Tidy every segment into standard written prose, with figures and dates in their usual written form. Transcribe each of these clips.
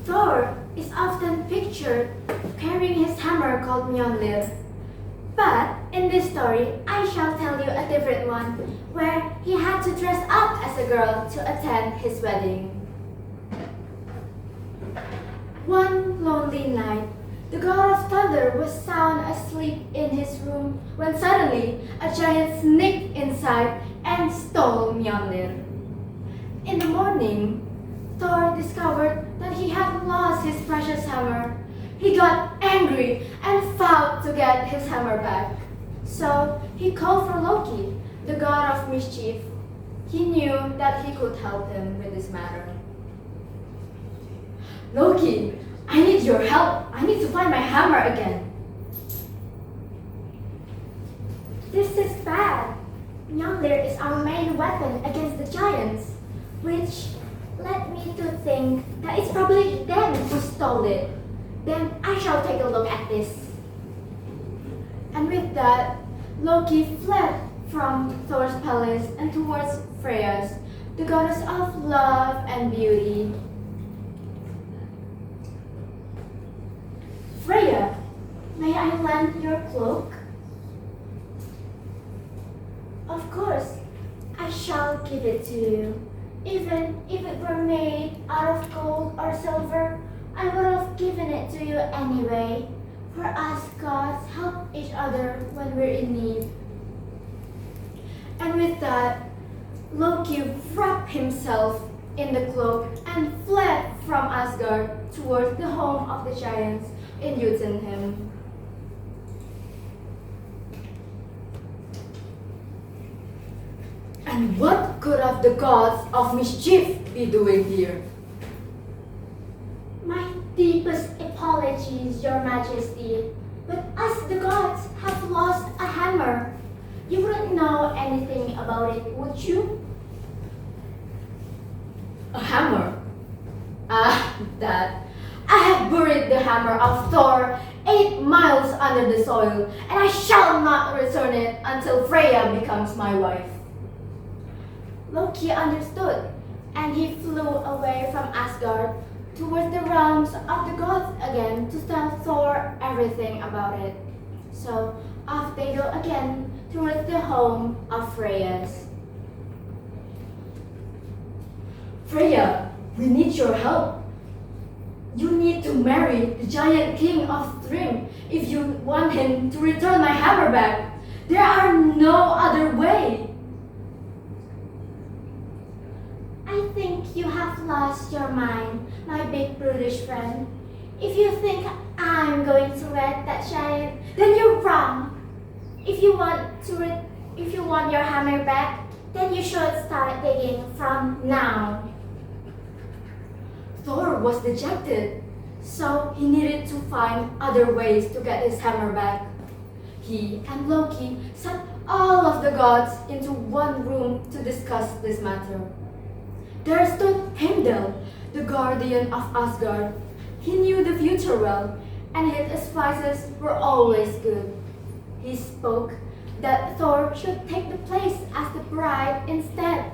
Thor is often pictured carrying his hammer called Mjolnir. But in this story, I shall tell you a different one, where he had to dress up as a girl to attend his wedding. One lonely night, the god of thunder was sound asleep in his room when suddenly a giant sneaked inside and stole Mjolnir. In the morning, Thor discovered that he had lost his precious hammer. He got angry and vowed to get his hammer back. So he called for Loki, the god of mischief. He knew that he could help him with this matter. Loki, I need your help. I need to find my hammer again. This is bad. Mjolnir is our main weapon against the giants, which led me to think that it's probably them who stole it. Then I shall take a look at this. And with that, Loki fled from Thor's palace and towards Freya's, the goddess of love and beauty. Freya, may I lend your cloak? Of course, I shall give it to you. Even if it were made out of gold or silver, I would have given it to you anyway. For us gods help each other when we're in need. And with that, Loki wrapped himself in the cloak and fled from Asgard towards the home of the giants in Jotunheim. And what could have the gods of mischief be doing here? My deepest apologies, Your Majesty, but us the gods have lost a hammer. You wouldn't know anything about it, would you? A hammer? Ah, that. I have buried the hammer of Thor 8 miles under the soil, and I shall not return it until Freya becomes my wife. Loki understood, and he flew away from Asgard towards the realms of the gods again to tell Thor everything about it. So off they go again towards the home of Freya's. Freya, we need your help. You need to marry the giant king of Thrym if you want him to return my hammer back. There are no other way. I think you have lost your mind, my big brutish friend. If you think I'm going to wed that giant, then you're wrong. If you want your hammer back, then you should start digging from now. Thor was dejected, so he needed to find other ways to get his hammer back. He and Loki sent all of the gods into one room to discuss this matter. There stood Heimdall, the guardian of Asgard. He knew the future well, and his advices were always good. He spoke that Thor should take the place as the bride instead,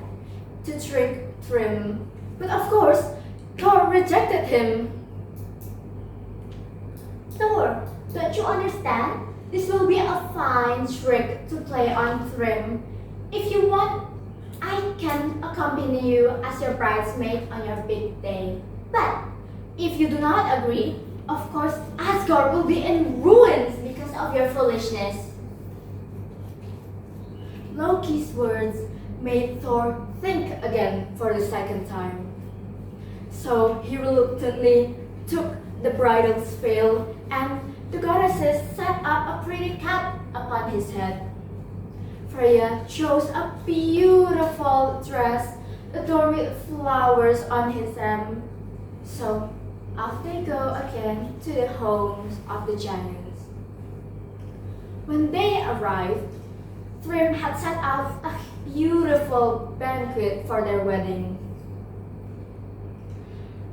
to trick Thrym. But of course, Thor rejected him. Thor, don't you understand? This will be a fine trick to play on Thrym. If you want, I can accompany you as your bridesmaid on your big day. But if you do not agree, of course, Asgard will be in ruins because of your foolishness. Loki's words made Thor think again for the second time. So he reluctantly took the bridal's veil, and the goddesses set up a pretty cap upon his head. Freya chose a beautiful dress adorned with flowers on his hem. So off they go again to the homes of the giants. When they arrived, Thrym had set out a beautiful banquet for their wedding.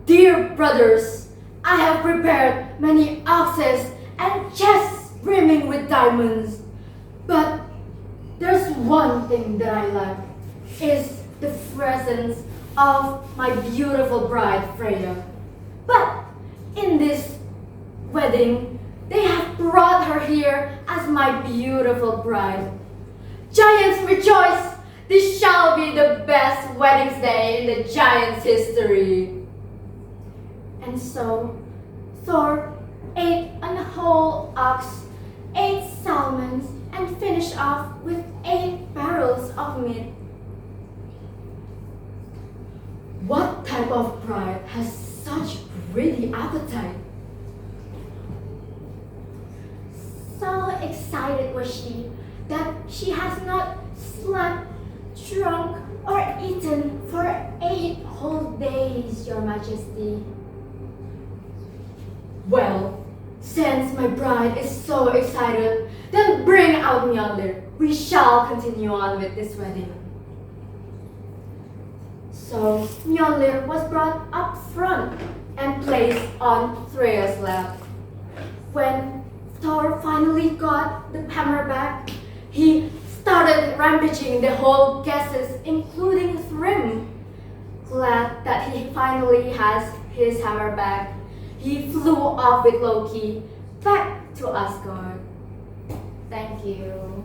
Dear brothers, I have prepared many oxes and chests brimming with diamonds. But there's one thing that I lack, is the presence of my beautiful bride, Freya. But in this wedding, they have brought her here as my beautiful bride. Giants rejoice! This shall be the best wedding day in the giants' history. And so, Thor ate a whole ox, 8 salmons, and finished off with 8 barrels of meat. What type of bride has such greedy appetite? So excited was she that she has not slept, drunk, or eaten for 8 whole days, Your Majesty. Well, since my bride is so excited, then bring out Mjolnir. We shall continue on with this wedding. So Mjolnir was brought up front and placed on Freya's lap. When Thor finally got the hammer back, he started rampaging the whole guests, including Thrym. Glad that he finally has his hammer back, he flew off with Loki back to Asgard. Thank you.